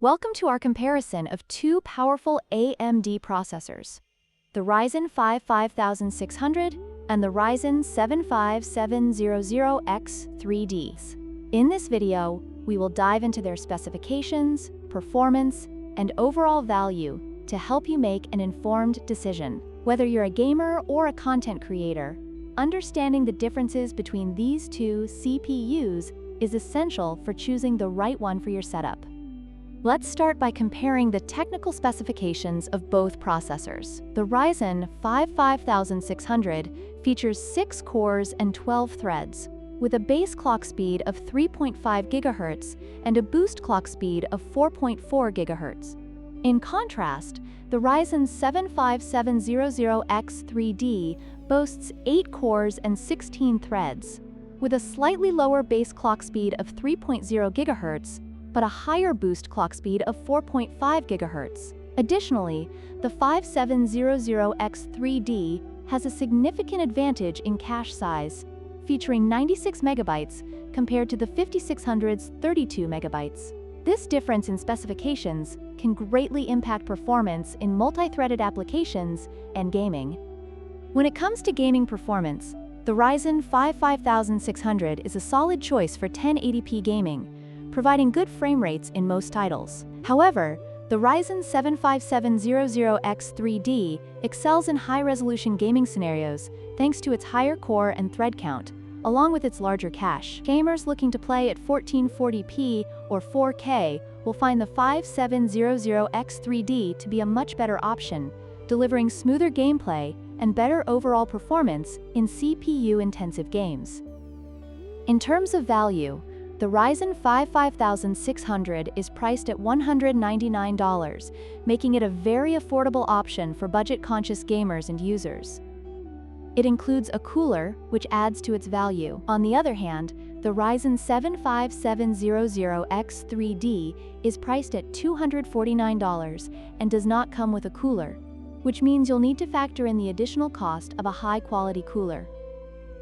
Welcome to our comparison of two powerful AMD processors, the Ryzen 5 5600 and the Ryzen 7 5700X3D. In this video, we will dive into their specifications, performance, and overall value to help you make an informed decision. Whether you're a gamer or a content creator, understanding the differences between these two CPUs is essential for choosing the right one for your setup. Let's start by comparing the technical specifications of both processors. The Ryzen 5 5600 features 6 cores and 12 threads, with a base clock speed of 3.5 GHz and a boost clock speed of 4.4 GHz. In contrast, the Ryzen 7 5700X3D boasts 8 cores and 16 threads, with a slightly lower base clock speed of 3.0 GHz, but a higher boost clock speed of 4.5 GHz. Additionally, the 5700X3D has a significant advantage in cache size, featuring 96 MB compared to the 5600's 32 MB. This difference in specifications can greatly impact performance in multi-threaded applications and gaming. When it comes to gaming performance, the Ryzen 5 5600 is a solid choice for 1080p gaming, providing good frame rates in most titles. However, the Ryzen 7 5700X3D excels in high-resolution gaming scenarios thanks to its higher core and thread count, along with its larger cache. Gamers looking to play at 1440p or 4K will find the 5700X3D to be a much better option, delivering smoother gameplay and better overall performance in CPU-intensive games. In terms of value, the Ryzen 5 5600 is priced at $199, making it a very affordable option for budget-conscious gamers and users. It includes a cooler, which adds to its value. On the other hand, the Ryzen 7 5700X3D is priced at $249 and does not come with a cooler, which means you'll need to factor in the additional cost of a high-quality cooler.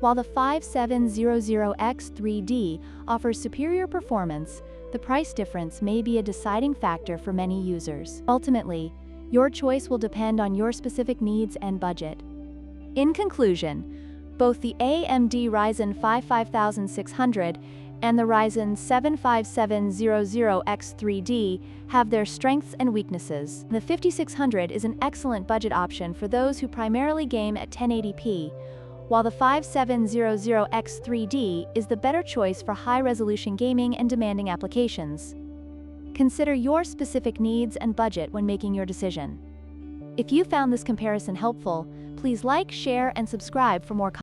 While the 5700X3D offers superior performance, the price difference may be a deciding factor for many users. Ultimately, your choice will depend on your specific needs and budget. In conclusion, both the AMD Ryzen 5 5600 and the Ryzen 7 5700X3D have their strengths and weaknesses. The 5600 is an excellent budget option for those who primarily game at 1080p, while the 5700X3D is the better choice for high-resolution gaming and demanding applications. Consider your specific needs and budget when making your decision. If you found this comparison helpful, please like, share, and subscribe for more content.